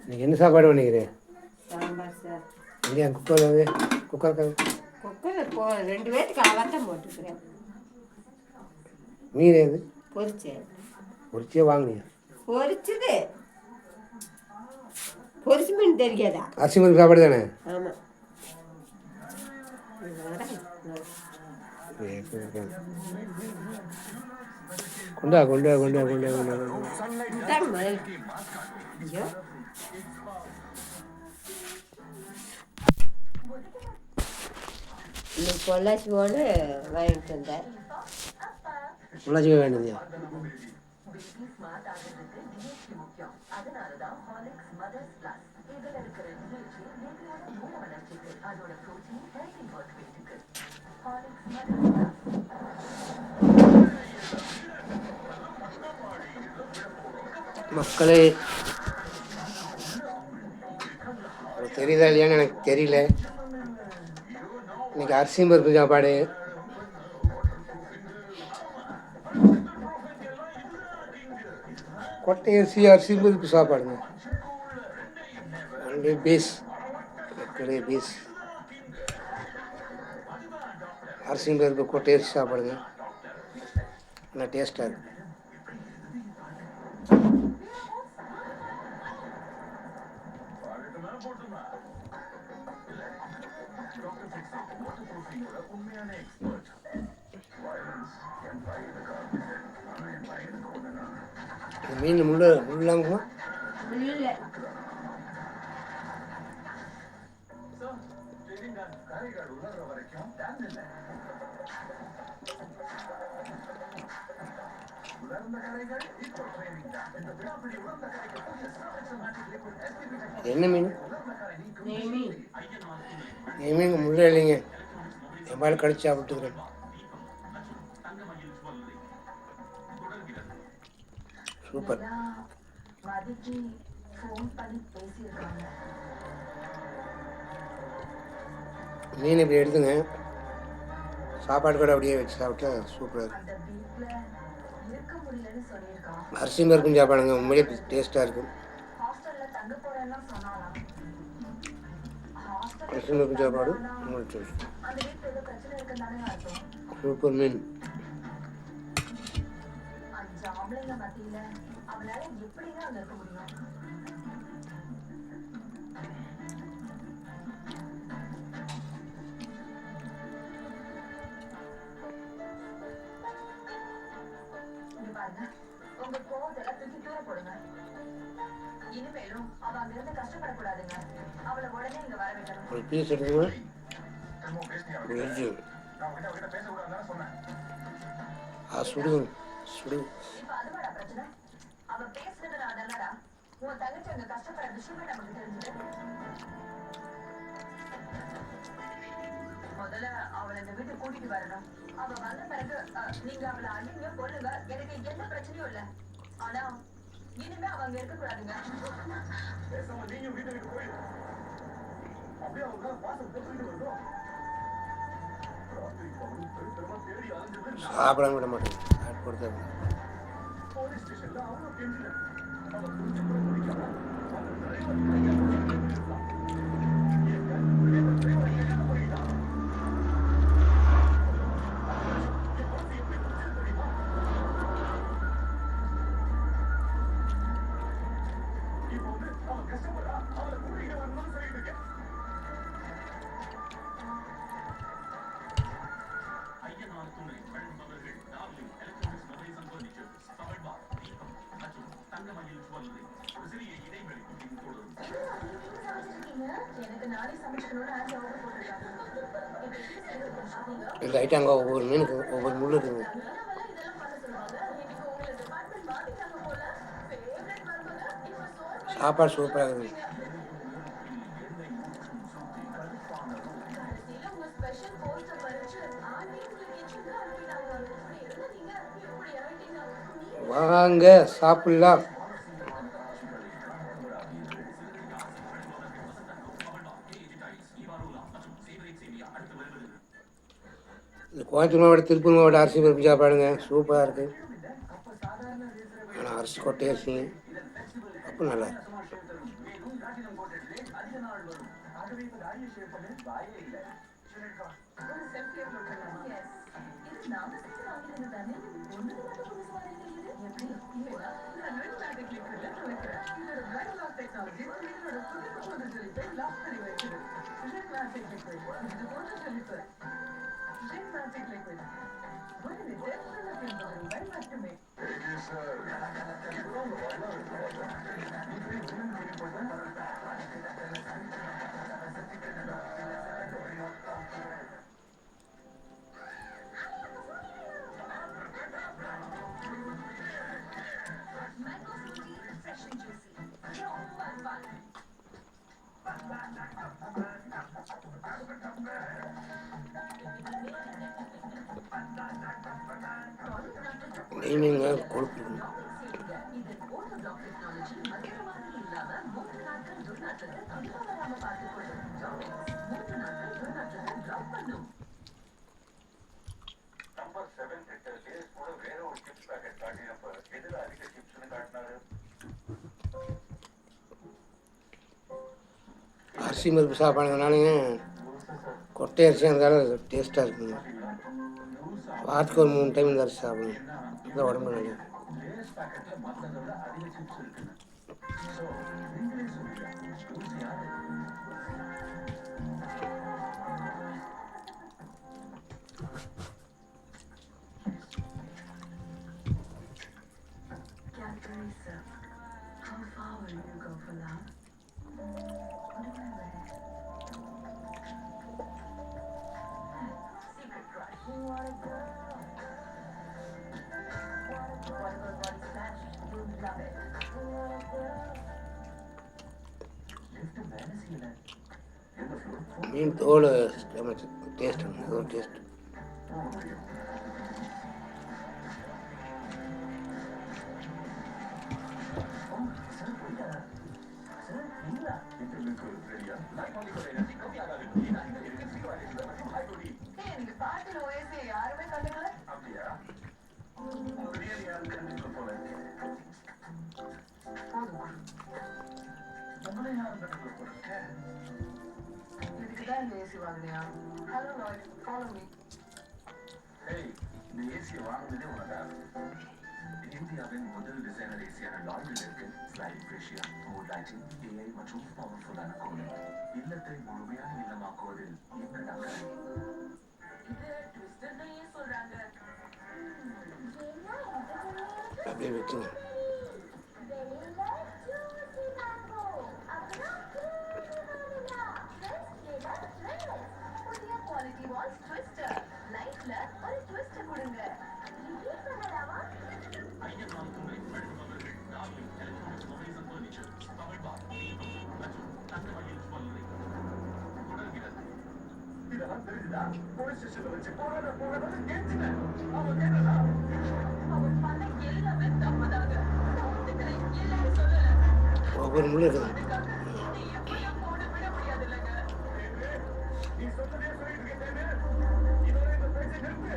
இன்னைக்கு என்ன சாப்பாடு பண்ணிக்கிறேன்? சாம்பார் சார். இல்லையா குக்கர் குக்கர் குக்கர் 2 பேருக்கு அளவாத்தான் போட்டுக்கிறேன். மீன் எது பொரிச்சேன். பொரிச்சே வாங்கினியா? பொரிச்சது பொரிச்சு மீன் தெரியாதா? அரிசி மீன் சாப்பாடு தானே? ஆமாம். கொண்டா கொண்டா கொண்டா கொண்டா கொண்டா ஐயோ இன்னைக்கு பொள்ளாச்சி போன வாங்கிட்டு வந்தேன். பொள்ளாச்சி வேண்டியது மக்களே. தெரியுதா இல்லையான்னு எனக்கு தெரியல. இன்னைக்கு அரிசியும் பருப்பு சாப்பாடு. கொட்டை அரிசி பருப்பு சாப்பாடுங்க. ஒன்லி பீஸ் மக்களே, பீஸ் அரிசியும் பருப்பு கொட்டை அரிசி சாப்பாடுங்க. நல்லா டேஸ்ட்டாக இருக்கு. மீன் முள்ளாங்குமா? என்ன மீன்? என் மீன் முள்ளே இல்லைங்க. என் பால் கடிச்சு சாப்பிட்டுக்கிறேன். சூப்பர். மீன் இப்படி எடுத்துங்க, சாப்பாடு கூட அப்படியே வச்சு சாப்பிட்டா சூப்பராக இருக்கும். அரிசி பருப்பும் சாப்பாடுங்க, உண்மையிலே டேஸ்ட்டாக இருக்கும். அரிசி பருப்பு சாப்பாடு சூப்பர் மீன். உங்க கோவத்தை தூக்கி தூர போடுங்க. இனிமேலும் அவ அங்க இருந்து கஷ்டப்படக்கூடாதுங்க. அவளை உடனே இங்க வர வைக்கணும். ஒரு பீஸ் எடுத்துங்க. சுடு சுடு. இப்ப அதுவாடா பிரச்சனை? அவ பேசுறது நான் தானடா. உன் தங்கச்சி அங்க கஷ்டப்படுற விஷயமே நமக்கு தெரிஞ்சது. முதல்ல அவளை இந்த வீட்டுக்கு கூட்டிட்டு வரணும். அவ வந்த பிறகு நீங்க அவளை அடிங்க கொள்ளுங்க, எனக்கு எந்த பிரச்சனையும் இல்ல. ஆனா இனிமே அவ அங்க இருக்க கூடாதுங்க. நீங்க வீட்டுக்கு போய் அப்படியே அவங்க வாசல் போட்டுட்டு வந்தோம். சாப்பிட விட மாட்டேன் கொடுத்த போலீஸ் ஸ்டேஷன்ல அவனும் கெஞ்சில. இந்த ஐட்டம் அங்கே ஒவ்வொரு மீனுக்கு ஒவ்வொரு முள் இருக்குங்க. சாப்பாடு சூப்பராக இருக்குது. வாங்க சாப்பிடலாம். இந்த கோயம்புத்தூர் மாவட்டம், திருப்பூர் மாவட்டம் அரிசி பருப்பு சாப்பாடுங்க சூப்பராக இருக்குது. ஆனால் அரிசி கொட்டை அரிசிங்க அப்போ நல்லா இருக்கு. பிளாட்டினம் கோட்டட்லே அதிக நாள் வரும். ஆகவே இப்ப தாடியை ஷேவ் பண்ண வாயே இல்லை. சொல்லிருக்கா ஒரு செல்ஃபி அப்லோட் பண்ணலாமா? எஸ். இது நாம சேர்த்து வாங்கினது தானே? ஒண்ணுக்கு மட்டும் புதுசு வாங்கினது இது எப்படி? இல்லையா? நான் ரெட் மேஜிக் லிக்விட்ல துவைக்கிறேன். இதோட பிரைட் லாக் டெக்னாலஜி இதோட துணிக்கு போன்ற ஜெலிப்பை லாக் பண்ணி வைக்குது. ரெட் மேஜிக் லிக்விட் இது போன்ற ஜெலிப்பு. ரெட் மேஜிக் லிக்விட் ஒரு லிட்டர் 99 ரூபாய் மட்டுமே. Mango smoothie, fresh and juicy. ரொம்ப fun. நெய்மீங்க கொழுப்பு இது ஓட்டோ பிளாக் டெக்னாலஜி மதியமான இல்லாம 3 நாட்கள் துர்நாற்றத்தை கண்டிப்பா வராம பார்த்துக்கொள்ளும். 3 நாட்கள் துர்நாற்றத்தை பிளாக் பண்ணும். நம்பர் 7 கிட்ட லேஸ் கூட வேற ஒரு சிப்ஸ் பாக்கெட் காட்டினப்ப எதுல அதிக சிப்ஸ்னு காட்டினாரு? அரிசி பருப்பு சாப்பாடுனாலுங்க கொட்டை அரிசியாக இருந்தாலும் டேஸ்ட்டாக இருக்குங்க. வாரத்துக்கு ஒரு 3 டைம் இந்த அரிசி சாப்பிடுங்க. இதுதான் உடம்பு நல்லது. லேஸ் பாக்கெட்ல மத்தத விட அதிக சிப்ஸ் இருக்குன்னு. சோ நீங்களே சொல்லுங்க. லூஸ் யாரு? Cadbury Silk. How far will you go for love? Secret crush. What about body smash? You'll love it. Lift வேலை செய்யல. எந்த ஃப்ளோர்? மீன் தோல் டேஸ்ட் அது ஒரு டேஸ்ட். போக முடியும். சார் போயிட்டா? சார் இல்ல. இன்டர்வியூக்கு ரெடியா? லைக் பண்ணி கொண்டே கம்மி ஆகாது. நான் இங்க இருக்க சீக்கிரம் மற்றும் ஹை குடி. ஏய், நீங்க பாட்டுல ஓஎஸ்ஏ யாருமே கண்டுக்கல? அப்படியா? உங்க பிரியாணி யாரும் கண்டுக்க போல. போதும். உங்களை யாரும் கண்டுக்க போல. இதுக்குதான் இந்த ஏசி வாங்கினியா? Hello Lloyd, follow me. ஏய், இந்த ஏசியை வாங்குனதே உனதா? இந்தியாவின் முதல் டிசைனர் ஏசியான லாய்டில் இருக்கு sliding fascia, mood lighting, AI மற்றும் பவர்ஃபுல்லான கூலிங். இல்லத்தை முழுமையான இல்லமாக்குவதில் இந்த நகரை. இது ட்விஸ்டர்னு ஏன் சொல்றாங்க? அப்படியே வச்சுங்க. புதிய குவாலிட்டி வால்ஸ் ட்விஸ்டர். லைஃப்ல ஒரு ட்விஸ்ட் கொடுங்க. இதெல்லாம் தெரிஞ்சுதா? போலீஸ் ஸ்டேஷன்ல வச்சு போராட கெஞ்சினேன். அவன் கேட்டதா? அவர் பண்ண எல்லாமே தப்புதாங்க. நான் ஒத்துக்கிறேன், இல்லைன்னு சொல்லல. ஒவ்வொரு முள்ளு இருக்குது. அதுக்காக நீ எப்படியும் போட விட முடியாது இல்லைங்க. நீ சொன்னதே சொல்லிட்டு இருக்கேன். இதோட இந்த பேச்சை நிறுத்து.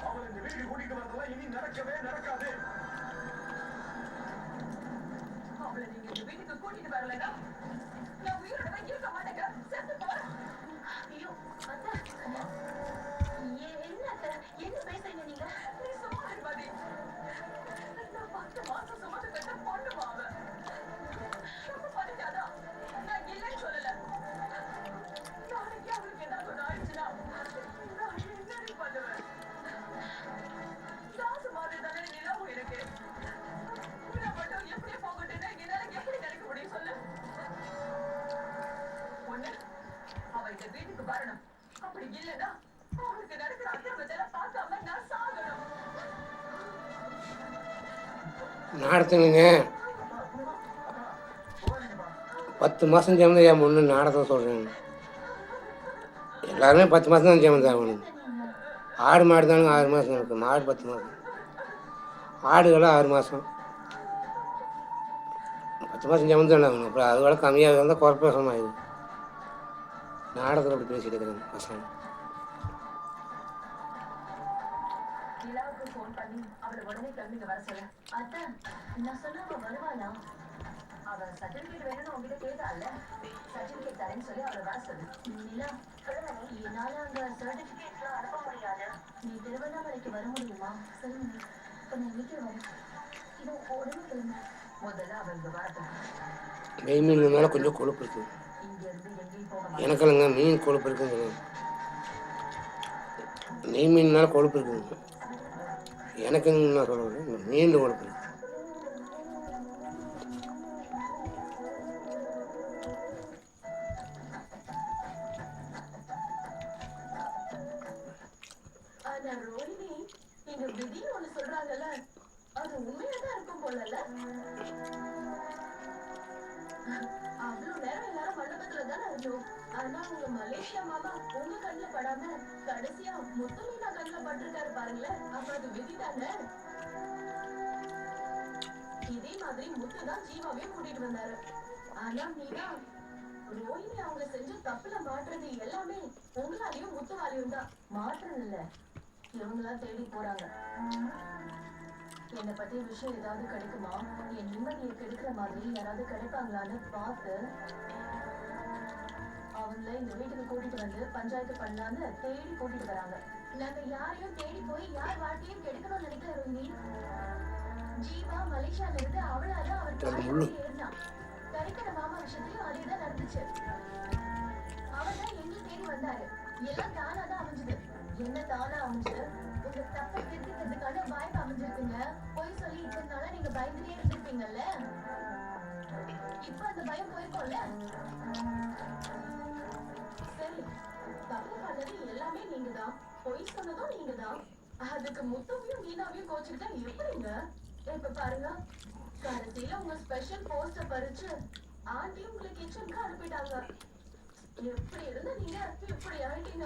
அவள் இந்த வீட்டுக்கு கூட்டிட்டு வரதெல்லாம் இனி நடக்கவே நடக்காது. அவளை நீங்க இந்த வீட்டுக்கு கூட்டிட்டு வரலைன்னா நான் உயிரோடவே இருக்க மாட்டேங்க. செத்து போறேன். ஐயோ, அத்தை. என்ன அத்தை? என்ன பேசுறீங்க நீங்க? நீ சும்மா இருப்பாதி. நான் 10 மாசம் சுமந்து பெற்ற பொண்ணுமா அவ. தப்பு பண்ணிட்டாதா? நான் இல்லைன்னு சொல்லல. நாளைக்கு அவளுக்கு ஏதாவது ஒண்ணு ஆயிடுச்சுன்னா நான் என்னடி பண்ணுவேன்? தாசு மாதிரி தானே நிலவும் எனக்கு. நான் மட்டும் எப்படி போகட்டுன்னு என்னால எப்படி நினைக்க முடியும் சொல்லு? ஒண்ணு, அவ இந்த வீட்டுக்கு வரணும். அப்படி இல்லைன்னா அவளுக்கு நடக்கிற அக்கிரமத்தெல்லாம் பார்க்காம நான் சாகணும். நாடகத்துங்க 10 மாதம் சேர்ந்து என் பொண்ணு நாடகம் சொல்கிறேன். எல்லாருமே 10 மாதம் தான் சேர்ந்து ஆகணும். ஆடு மாடு தானுங்க 6 மாதம் இருக்குது. மாடு 10 மாதம், ஆடுகள்லாம் 6 மாதம். 10 மாதம் சேர்ந்து தான் ஆகணும். அப்புறம் அது விட கம்மியாக இருந்தால் குறப்பேசம் ஆகிடும். நாடகத்தில் அப்படி பேசிட்டு இருக்கிறேன் பசங்க. நிலாவுக்கு அக்காவுக்கு ஃபோன் பண்ணி அவளை உடனே கிளம்பிங்க வர சொல்ல. அதான் நான் சொன்ன அவ வருவாளா? அவ சர்டிபிகேட் வேணும்னு உங்ககிட்ட கேட்டால, சர்டிபிகேட் தரேன்னு சொல்லி அவளை வர சொல்லு. நிலா, என்னால அங்க சர்டிபிகேட்லாம் அனுப்ப முடியாது. நீ திருவண்ணாமலைக்கு வர முடியுமா? சொல்லுங்க, இப்ப நான் வீட்டுல வரேன். இது உடனே கிளம்பு. முதல்ல அவ இங்க வரட்டும். நெய் மீன் மேலே கொஞ்சம் கொழுப்பு இருக்குது. இங்க இருந்து எங்கேயும் போக எனக்கு இல்லைங்க, மீன் கொழுப்பு இருக்குங்க. நெய் மீன்னால கொழுப்பு இருக்குங்க. எனக்குன்னு நான் சொல்லுவேன், மீன் கொழுப்பு இருக்கு. ஆனா ரோஹிணி, நீங்க விதின்னு ஒண்ணு சொல்றாங்கல்ல, அது உண்மையாதான் இருக்கும் போலல்ல? அவ்வளவு நேரம் எல்லாரும் மண்டபத்துல தானே இருந்தோம். ஆனா உங்க மலேசியா மாமா உங்க கண்ணுல படாம கடைசியா முத்து மீனா கண்ணுல பட்டிருக்காரு பாருங்களேன். அப்ப அது விதி தானே? இதே மாதிரி முத்து தான் ஜீவாவையும் கூட்டிட்டு வந்தாரு. ஆனா மீனா, ரோஹிணி அவங்க செஞ்ச தப்புல மாட்டுறது எல்லாமே உங்களாலையும் முத்துவாலையும் தான். மாற்றம் இல்ல, இவங்களா தேடி போறாங்க. என்னை பத்தி விஷயம் ஏதாவது கிடைக்குமா? என் நிம்மதியை கெடுக்கிற மாதிரி யாராவது கிடைப்பாங்களான்னு பார்த்து அவங்கள இந்த வீட்டுக்கு கூட்டிட்டு வந்து பஞ்சாயத்து பண்ணலான்னு தேடி கூட்டிட்டு வராங்க. நாங்க யாரையும் தேடி போய் யார் வாழ்க்கையும் கெடுக்கணும்னு நினைக்கிற ரோஹிணி. ஜீவா மலேசியால இருந்து அவளால அவர் காலையில ஏறினான். கறிக்கடை மாமா விஷயத்தையும் அதேதான் நடந்துச்சு. அவர் தான் எங்களை தேடி வந்தாரு. எல்லாம் தானா தான் அமைஞ்சது. என்ன தானா அமைஞ்சது? உங்க தப்பை திருத்திக்கிறதுக்கான வாய்ப்பு அமைஞ்சிருக்குங்க. போய் சொல்லி இத்தனை நாளா நீங்க பயந்துட்டே இருந்திருப்பீங்கல்ல, இப்ப அந்த பயம் போயிருக்கோம்ல. சரி, தப்பு பண்ணது எல்லாமே நீங்க தான், பொய் சொன்னதும் நீங்க தான். அதுக்கு முத்துவையும் மீனாவையும் கோச்சுக்கிட்டா எப்படிங்க? இப்ப பாருங்க, கடைசியில உங்க ஸ்பெஷல் போஸ்ட பறிச்சு ஆண்டி உங்களை கிச்சனுக்கு அனுப்பிட்டாங்க. எப்படி இருந்தா நீங்க இப்படி ஆயிட்டீங்க.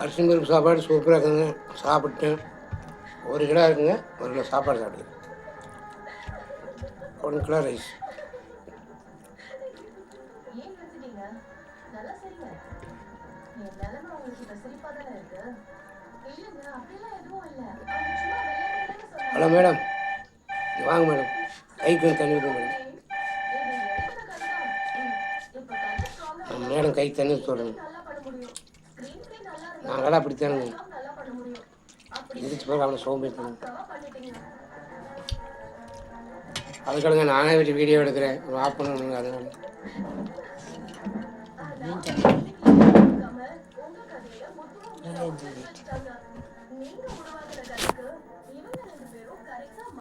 அரிசி பருப்பு சாப்பாடு சூப்பராக இருக்குங்க. சாப்பிட்டேன். 1 கிலோ இருக்குங்க, 1 கிலோ சாப்பாடு சாப்பிடுங்க. 1 கிலோ ரைஸ். ஏன் நிறுத்திட்டீங்க? நல்லா சரிங்க. என் நிலைமை உங்களுக்கு இப்ப சிரிப்பா தானே இருக்கு? இல்லைங்க, அப்படிலாம் எதுவும் இல்லை. அவங்க சும்மா விளையாடுறேன்னு சொன்னாங்க. ஹலோ மேடம், இங்க வாங்க மேடம். கைக்கு வந்து தண்ணி ஊற்றுங்க மேடம். இது எடுக்கிற கதைதான். இப்ப கதை ஸ்ட்ராங்கா நம்ம மேடம் கை தண்ணி ஊற்ற சொல்லுங்க. நல்லா பண்ண முடியும். ஸ்கிரீன் பிளே நல்லா இருந்தா நாங்களாம் அப்படித்தானுங்க. நல்லா பண்ண முடியும். அப்படி எந்திரிச்சு போக அவ்வளோ சோம்பேறித்தனம். பக்காவா பண்ணிட்டீங்க. அதுக்காக நானே வச்சு வீடியோ எடுக்கிறேன். ஆஃப் பண்ணணுங்க. அதனால உங்க கதையில முத்துவும் வச்சுட்டாங்க. நீங்க